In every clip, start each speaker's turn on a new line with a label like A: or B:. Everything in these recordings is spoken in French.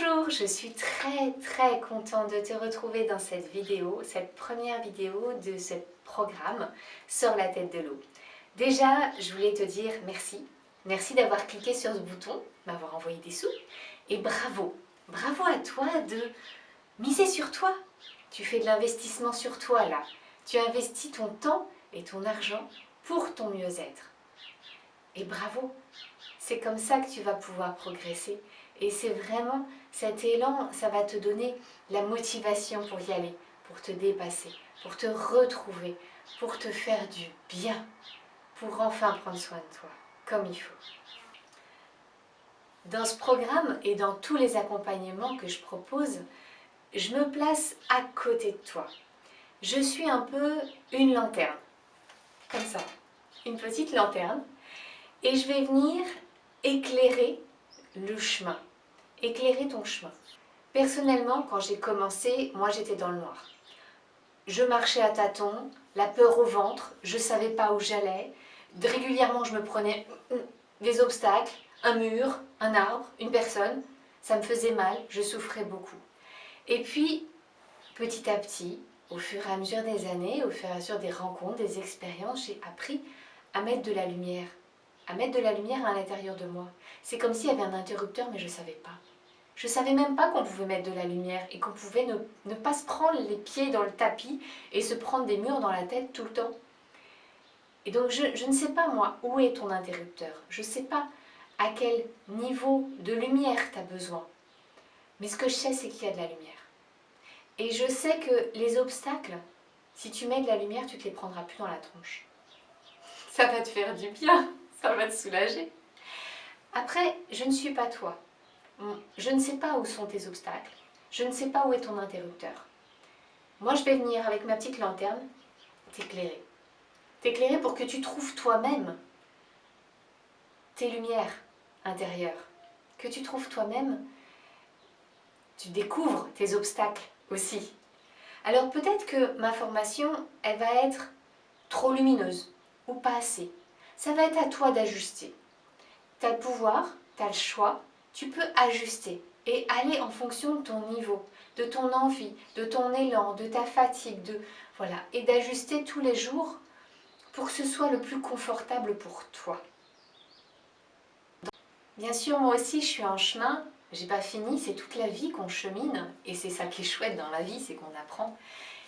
A: Bonjour, je suis très contente de te retrouver dans cette vidéo, cette première vidéo de ce programme Sors la tête de l'eau. Déjà, je voulais te dire merci. Merci d'avoir cliqué sur ce bouton, m'avoir envoyé des sous. Et bravo, bravo à toi de miser sur toi. Tu fais de l'investissement sur toi là. Tu investis ton temps et ton argent pour ton mieux-être. Et bravo, c'est comme ça que tu vas pouvoir progresser. Et c'est vraiment cet élan, ça va te donner la motivation pour y aller, pour te dépasser, pour te retrouver, pour te faire du bien, pour enfin prendre soin de toi, comme il faut. Dans ce programme et dans tous les accompagnements que je propose, je me place à côté de toi. Je suis un peu une lanterne, comme ça, une petite lanterne, et je vais venir éclairer le chemin, éclairer ton chemin. Personnellement, quand j'ai commencé, moi j'étais dans le noir. Je marchais à tâtons, la peur au ventre, je ne savais pas où j'allais. Régulièrement, je me prenais des obstacles, un mur, un arbre, une personne. Ça me faisait mal, je souffrais beaucoup. Et puis, petit à petit, au fur et à mesure des années, au fur et à mesure des rencontres, des expériences, j'ai appris à mettre de la lumière. À mettre de la lumière à l'intérieur de moi. C'est comme s'il y avait un interrupteur, mais je ne savais pas. Je ne savais même pas qu'on pouvait mettre de la lumière et qu'on pouvait ne pas se prendre les pieds dans le tapis et se prendre des murs dans la tête tout le temps. Et donc je ne sais pas moi, où est ton interrupteur. Je ne sais pas à quel niveau de lumière tu as besoin. Mais ce que je sais, c'est qu'il y a de la lumière. Et je sais que les obstacles, si tu mets de la lumière, tu ne te les prendras plus dans la tronche. Ça va te faire du bien, ça va te soulager. Après, je ne suis pas toi. Je ne sais pas où sont tes obstacles, je ne sais pas où est ton interrupteur. Moi, je vais venir avec ma petite lanterne t'éclairer. T'éclairer pour que tu trouves toi-même tes lumières intérieures. Que tu trouves toi-même, tu découvres tes obstacles aussi. Alors peut-être que ma formation, elle va être trop lumineuse ou pas assez. Ça va être à toi d'ajuster. Tu as le pouvoir, tu as le choix, tu peux ajuster et aller en fonction de ton niveau, de ton envie, de ton élan, de ta fatigue, voilà, et d'ajuster tous les jours pour que ce soit le plus confortable pour toi. Bien sûr, moi aussi, je suis en chemin, j'ai pas fini, c'est toute la vie qu'on chemine, et c'est ça qui est chouette dans la vie, c'est qu'on apprend.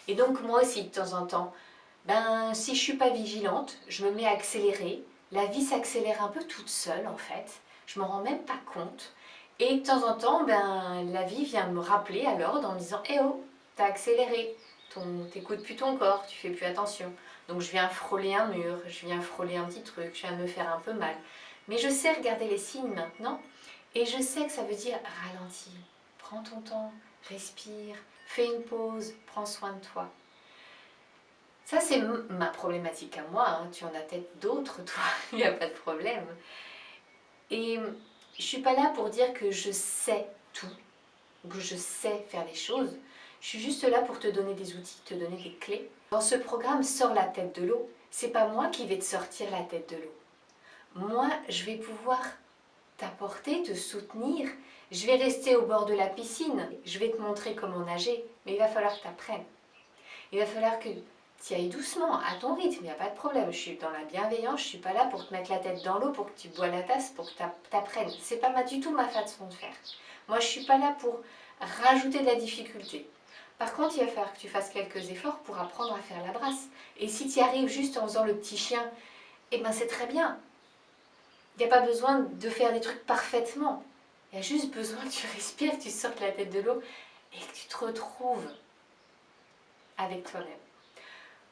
A: Et donc moi aussi, de temps en temps, si je suis pas vigilante, je me mets à accélérer, la vie s'accélère un peu toute seule en fait, je m'en rends même pas compte. Et de temps en temps, la vie vient me rappeler à l'ordre en me disant « Eh oh, t'as accéléré, t'écoutes plus ton corps, tu fais plus attention. » Donc je viens frôler un mur, je viens frôler un petit truc, je viens de me faire un peu mal. Mais je sais regarder les signes maintenant et je sais que ça veut dire ralentis, prends ton temps, respire, fais une pause, prends soin de toi. Ça, c'est ma problématique à moi, hein. Tu en as peut-être d'autres, toi, il n'y a pas de problème. Et je ne suis pas là pour dire que je sais tout, que je sais faire les choses. Je suis juste là pour te donner des outils, te donner des clés. Dans ce programme Sors la tête de l'eau, c'est pas moi qui vais te sortir la tête de l'eau. Moi, je vais pouvoir t'apporter, te soutenir. Je vais rester au bord de la piscine. Je vais te montrer comment nager, mais il va falloir que tu apprennes. Il va falloir que tu ailles doucement, à ton rythme, il n'y a pas de problème. Je suis dans la bienveillance, je ne suis pas là pour te mettre la tête dans l'eau, pour que tu bois la tasse, pour que tu apprennes. Ce n'est pas du tout ma façon de faire. Moi, je ne suis pas là pour rajouter de la difficulté. Par contre, il va falloir que tu fasses quelques efforts pour apprendre à faire la brasse. Et si tu y arrives juste en faisant le petit chien, eh ben c'est très bien. Il n'y a pas besoin de faire des trucs parfaitement. Il y a juste besoin que tu respires, que tu sortes la tête de l'eau et que tu te retrouves avec toi-même.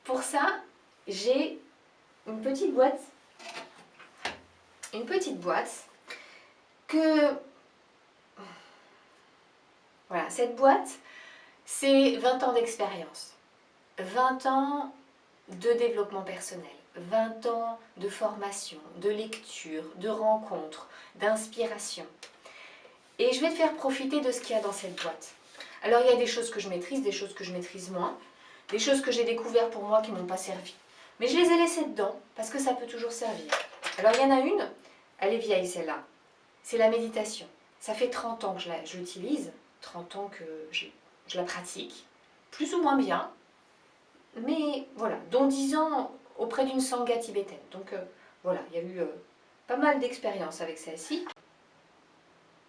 A: Pour ça, j'ai une petite boîte que... Voilà, cette boîte, c'est 20 ans d'expérience, 20 ans de développement personnel, 20 ans de formation, de lecture, de rencontres, d'inspiration. Et je vais te faire profiter de ce qu'il y a dans cette boîte. Alors, il y a des choses que je maîtrise, des choses que je maîtrise moins, des choses que j'ai découvertes pour moi qui ne m'ont pas servi. Mais je les ai laissées dedans parce que ça peut toujours servir. Alors, il y en a une, elle est vieille celle-là. C'est la méditation. Ça fait 30 ans que je l'utilise, 30 ans que je la pratique, plus ou moins bien, mais voilà, dont 10 ans auprès d'une sangha tibétaine. Donc voilà, il y a eu pas mal d'expérience avec celle-ci.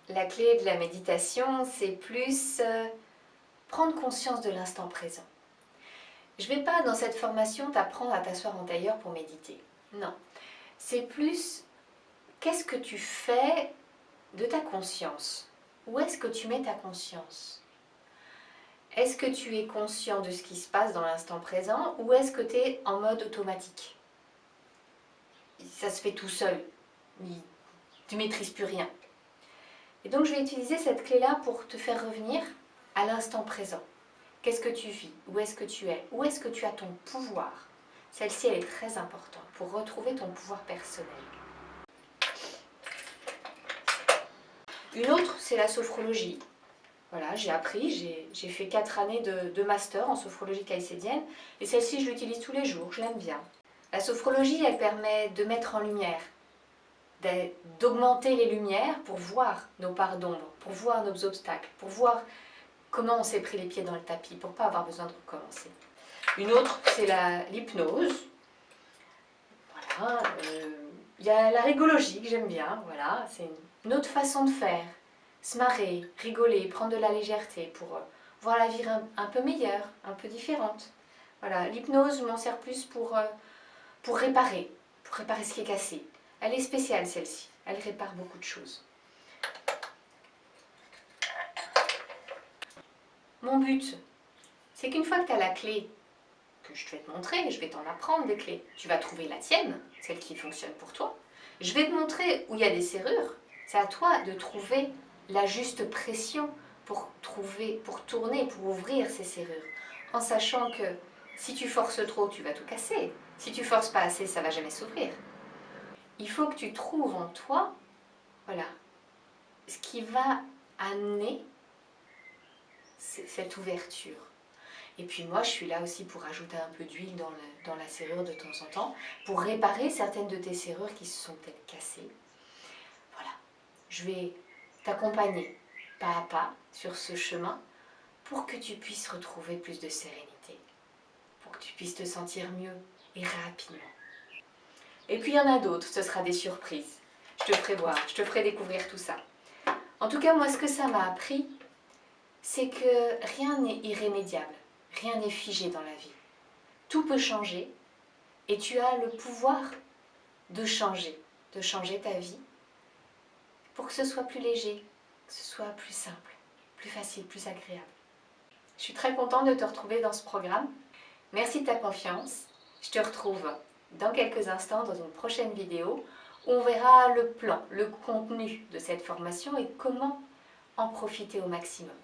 A: La clé de la méditation, c'est plus prendre conscience de l'instant présent. Je ne vais pas dans cette formation t'apprendre à t'asseoir en tailleur pour méditer. Non, c'est plus qu'est-ce que tu fais de ta conscience? Où est-ce que tu mets ta conscience? Est-ce que tu es conscient de ce qui se passe dans l'instant présent ou est-ce que tu es en mode automatique? Ça se fait tout seul, tu ne maîtrises plus rien. Et donc je vais utiliser cette clé-là pour te faire revenir à l'instant présent. Qu'est-ce que tu vis? Où est-ce que tu es? Où est-ce que tu as ton pouvoir? Celle-ci, elle est très importante pour retrouver ton pouvoir personnel. Une autre, c'est la sophrologie. Voilà, j'ai appris, j'ai fait 4 années de master en sophrologie caïcédienne et celle-ci, je l'utilise tous les jours, je l'aime bien. La sophrologie, elle permet de mettre en lumière, d'augmenter les lumières pour voir nos parts d'ombre, pour voir nos obstacles, pour voir comment on s'est pris les pieds dans le tapis, pour ne pas avoir besoin de recommencer. Une autre, c'est l'hypnose. Voilà, y a la rigologie que j'aime bien, voilà, c'est une autre façon de faire. Se marrer, rigoler, prendre de la légèreté pour voir la vie un peu meilleure, un peu différente. Voilà, l'hypnose, je m'en sers plus pour réparer ce qui est cassé. Elle est spéciale celle-ci, elle répare beaucoup de choses. Mon but, c'est qu'une fois que tu as la clé, que je vais te montrer, je vais t'en apprendre des clés, tu vas trouver la tienne, celle qui fonctionne pour toi. Je vais te montrer où il y a des serrures, c'est à toi de trouver la juste pression pour tourner, pour ouvrir ces serrures, en sachant que si tu forces trop, tu vas tout casser. Si tu forces pas assez, ça va jamais s'ouvrir. Il faut que tu trouves en toi, voilà, ce qui va amener cette ouverture. Et puis moi, je suis là aussi pour ajouter un peu d'huile dans la serrure de temps en temps, pour réparer certaines de tes serrures qui se sont peut-être cassées. Voilà, je vais t'accompagner pas à pas sur ce chemin pour que tu puisses retrouver plus de sérénité, pour que tu puisses te sentir mieux et rapidement. Et puis il y en a d'autres, ce sera des surprises. Je te ferai voir, je te ferai découvrir tout ça. En tout cas, moi, ce que ça m'a appris, c'est que rien n'est irrémédiable, rien n'est figé dans la vie. Tout peut changer et tu as le pouvoir de changer ta vie pour que ce soit plus léger, que ce soit plus simple, plus facile, plus agréable. Je suis très contente de te retrouver dans ce programme. Merci de ta confiance. Je te retrouve dans quelques instants dans une prochaine vidéo où on verra le plan, le contenu de cette formation et comment en profiter au maximum.